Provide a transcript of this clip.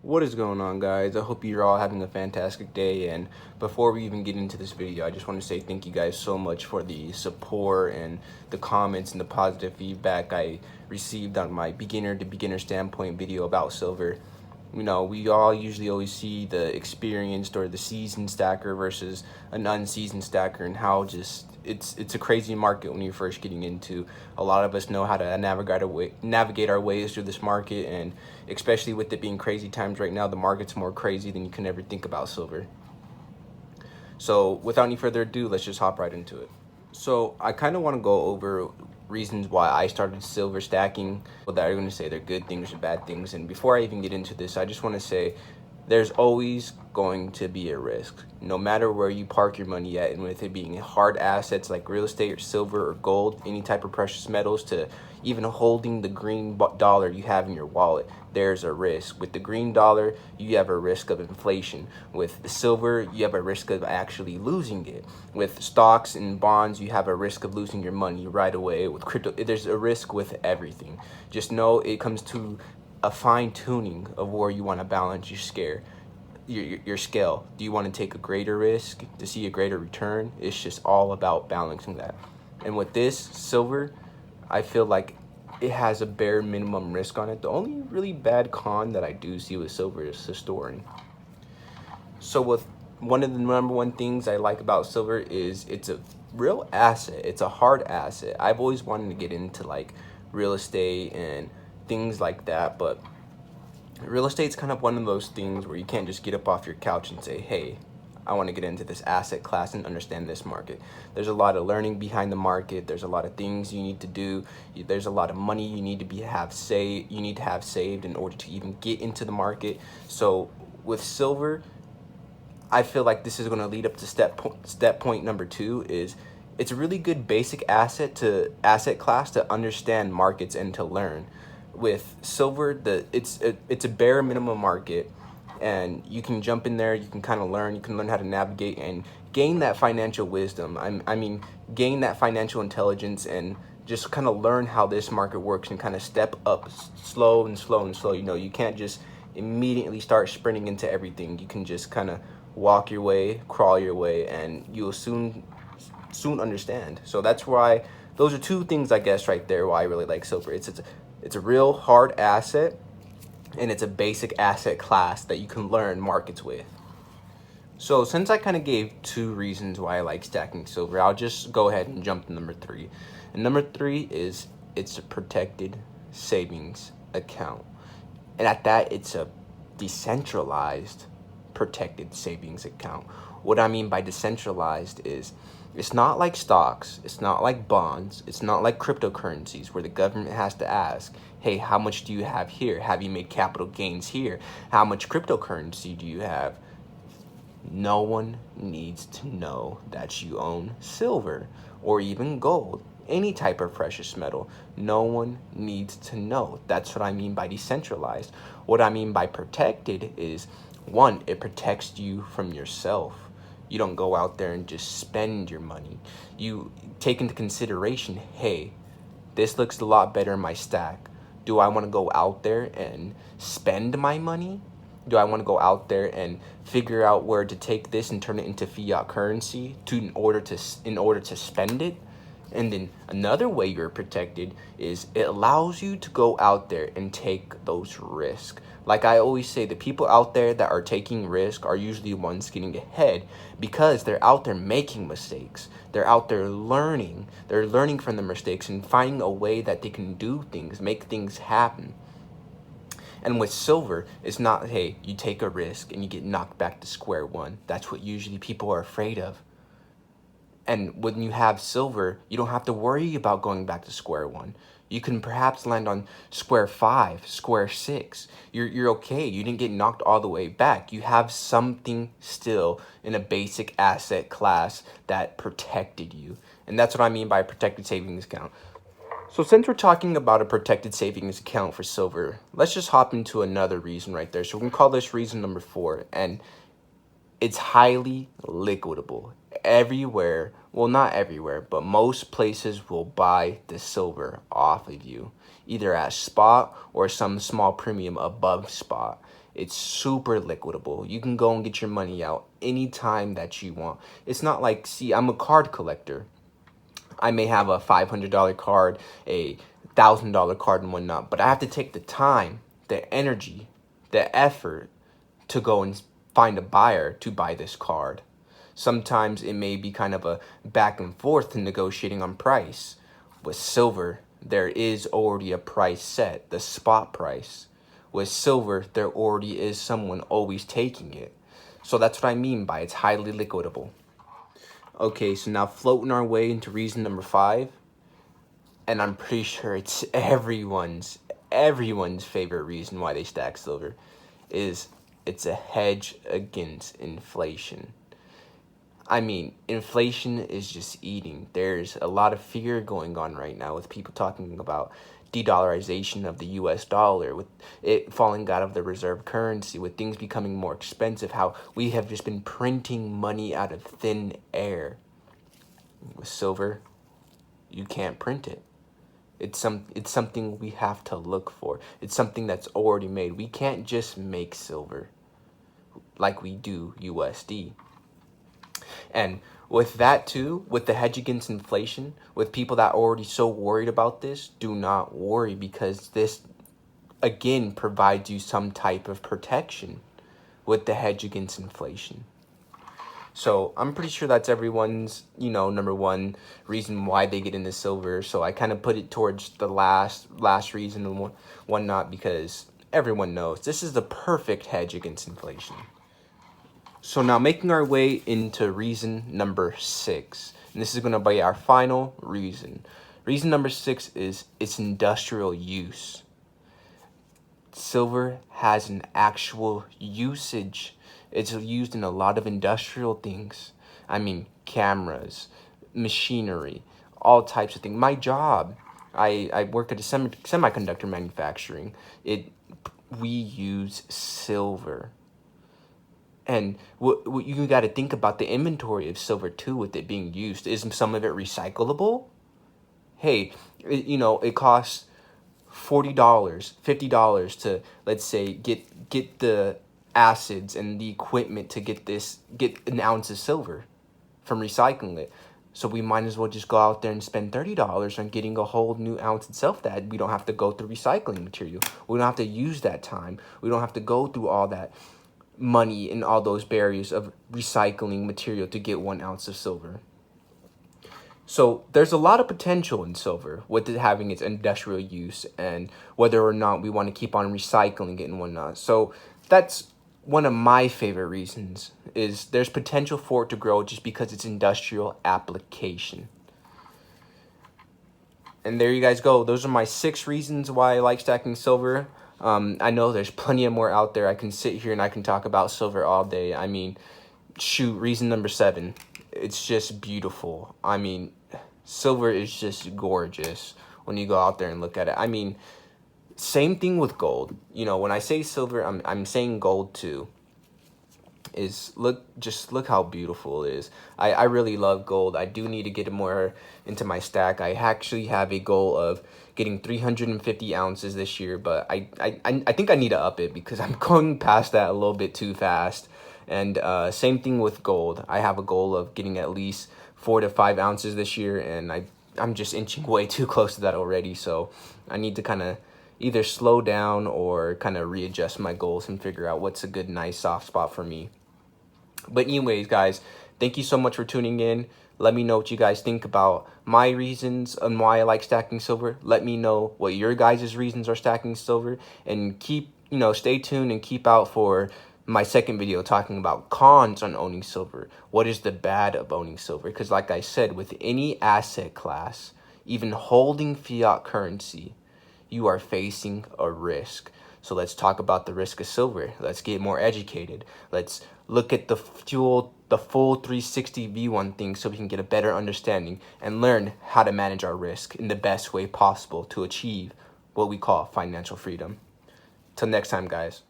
What is going on, guys? I hope you're all having a fantastic day. And before we even get into this video, I just want to say thank you guys so much for the support and the comments and the positive feedback I received on my beginner to beginner standpoint video about silver. You know, we all usually always see the experienced or the seasoned stacker versus an unseasoned stacker, and how just it's a crazy market when you're first getting into. A lot of us know how to navigate our ways through this market, and especially with it being crazy times right now, the market's more crazy than you can ever think about silver. So without any further ado, let's just hop right into it. So I kind of want to go over reasons why I started silver stacking, that are going to say they're good things or bad things. And before I even get into this, I just want to say there's always going to be a risk, no matter where you park your money at. And with it being hard assets like real estate or silver or gold, any type of precious metals, to even holding the green dollar you have in your wallet, there's a risk. With the green dollar, you have a risk of inflation. With the silver, you have a risk of actually losing it. With stocks and bonds, you have a risk of losing your money right away. With crypto, there's a risk with everything. Just know it comes to a fine tuning of where you want to balance your scale. Do you want to take a greater risk to see a greater return? It's just all about balancing that. And with this silver, I feel like it has a bare minimum risk on it. The only really bad con that I do see with silver is the storing. So with one of the number one things I like about silver is it's a real asset. It's a hard asset. I've always wanted to get into like real estate and things like that, but real estate's kind of one of those things where you can't just get up off your couch and say, hey, I want to get into this asset class and understand this market. There's a lot of learning behind the market. There's a lot of things you need to do. There's a lot of money you need to have saved in order to even get into the market. So with silver, I feel like this is going to lead up to step point number 2 is it's a really good basic asset class to understand markets and to learn. With silver, it's a bare minimum market, and you can jump in there, you can kind of learn, you can learn how to navigate and gain that financial wisdom. I mean, gain that financial intelligence and just kind of learn how this market works and kind of step up slow and slow and slow. You know, you can't just immediately start sprinting into everything. You can just kind of walk your way, crawl your way, and you'll soon understand. So that's why those are two things, I guess, right there why I really like silver. It's a real hard asset, and it's a basic asset class that you can learn markets with. So since I kind of gave 2 reasons why I like stacking silver, I'll just go ahead and jump to number 3. And number 3 is it's a protected savings account. And at that, it's a decentralized protected savings account. What I mean by decentralized is it's not like stocks, it's not like bonds, it's not like cryptocurrencies where the government has to ask, hey, how much do you have here? Have you made capital gains here? How much cryptocurrency do you have? No one needs to know that you own silver or even gold, any type of precious metal. No one needs to know. That's what I mean by decentralized. What I mean by protected is, one, it protects you from yourself. You don't go out there and just spend your money. You take into consideration, hey, this looks a lot better in my stack. Do I want to go out there and spend my money? Do I want to go out there and figure out where to take this and turn it into fiat currency in order to spend it? And then another way you're protected is it allows you to go out there and take those risks. Like I always say, the people out there that are taking risk are usually the ones getting ahead because they're out there making mistakes. They're out there learning. They're learning from the mistakes and finding a way that they can do things, make things happen. And with silver, it's not, hey, you take a risk and you get knocked back to square one. That's what usually people are afraid of. And when you have silver, you don't have to worry about going back to square one. You can perhaps land on square 5, square 6. You're okay. You didn't get knocked all the way back. You have something still in a basic asset class that protected you. And that's what I mean by a protected savings account. So since we're talking about a protected savings account for silver, let's just hop into another reason right there. So we can call this reason number 4. And it's highly liquidable. Everywhere, well, not everywhere, but most places will buy the silver off of you. either at spot or some small premium above spot. It's super liquidable. You can go and get your money out anytime that you want. It's not like, see, I'm a card collector. I may have a $500 card, a $1,000 card and whatnot, but I have to take the time, the energy, the effort to go and find a buyer to buy this card. Sometimes it may be kind of a back and forth in negotiating on price. With silver, there is already a price set, the spot price. With silver, there already is someone always taking it. So that's what I mean by it's highly liquidable. Okay, so now floating our way into reason number 5, and I'm pretty sure it's everyone's favorite reason why they stack silver, is it's a hedge against inflation. I mean, inflation is just eating. There's a lot of fear going on right now with people talking about de-dollarization of the US dollar, with it falling out of the reserve currency, with things becoming more expensive, how we have just been printing money out of thin air. With silver, you can't print it. It's something we have to look for. It's something that's already made. We can't just make silver like we do USD. And with that too, with the hedge against inflation, with people that are already so worried about this, do not worry, because this, again, provides you some type of protection with the hedge against inflation. So I'm pretty sure that's everyone's, number one reason why they get into silver. So I kind of put it towards the last reason and whatnot, because everyone knows this is the perfect hedge against inflation. So now making our way into reason number 6, and this is going to be our final reason. Reason number 6 is its industrial use. Silver has an actual usage. It's used in a lot of industrial things. I mean, cameras, machinery, all types of things. My job, I work at a semiconductor manufacturing. We use silver. And what you got to think about the inventory of silver too, with it being used. Is some of it recyclable? Hey, it costs $40, $50 to, let's say, get the acids and the equipment to get an ounce of silver from recycling it. So we might as well just go out there and spend $30 on getting a whole new ounce itself, that we don't have to go through recycling material. We don't have to use that time. We don't have to go through all that money and all those barriers of recycling material to get 1 ounce of silver. So there's a lot of potential in silver with it having its industrial use, and whether or not we want to keep on recycling it and whatnot. So that's one of my favorite reasons, is there's potential for it to grow just because it's industrial application. And there you guys go. Those are my 6 reasons why I like stacking silver. I know there's plenty of more out there. I can sit here and I can talk about silver all day. I mean, shoot, reason number 7. It's just beautiful. I mean, silver is just gorgeous when you go out there and look at it. I mean, same thing with gold. When I say silver, I'm saying gold too. Look how beautiful it is. I really love gold. I do need to get more into my stack. I actually have a goal of getting 350 ounces this year, but I think I need to up it because I'm going past that a little bit too fast. And same thing with gold. I have a goal of getting at least 4 to 5 ounces this year, and I'm just inching way too close to that already. So I need to kind of either slow down or kind of readjust my goals and figure out what's a good, nice, soft spot for me. But anyways, guys, thank you so much for tuning in. Let me know what you guys think about my reasons and why I like stacking silver. Let me know what your guys' reasons are stacking silver. And stay tuned and keep out for my second video talking about cons on owning silver. What is the bad of owning silver? Because like I said, with any asset class, even holding fiat currency, you are facing a risk. So let's talk about the risk of silver. Let's get more educated. Let's look at the full 360 view on things so we can get a better understanding and learn how to manage our risk in the best way possible to achieve what we call financial freedom. Till next time, guys.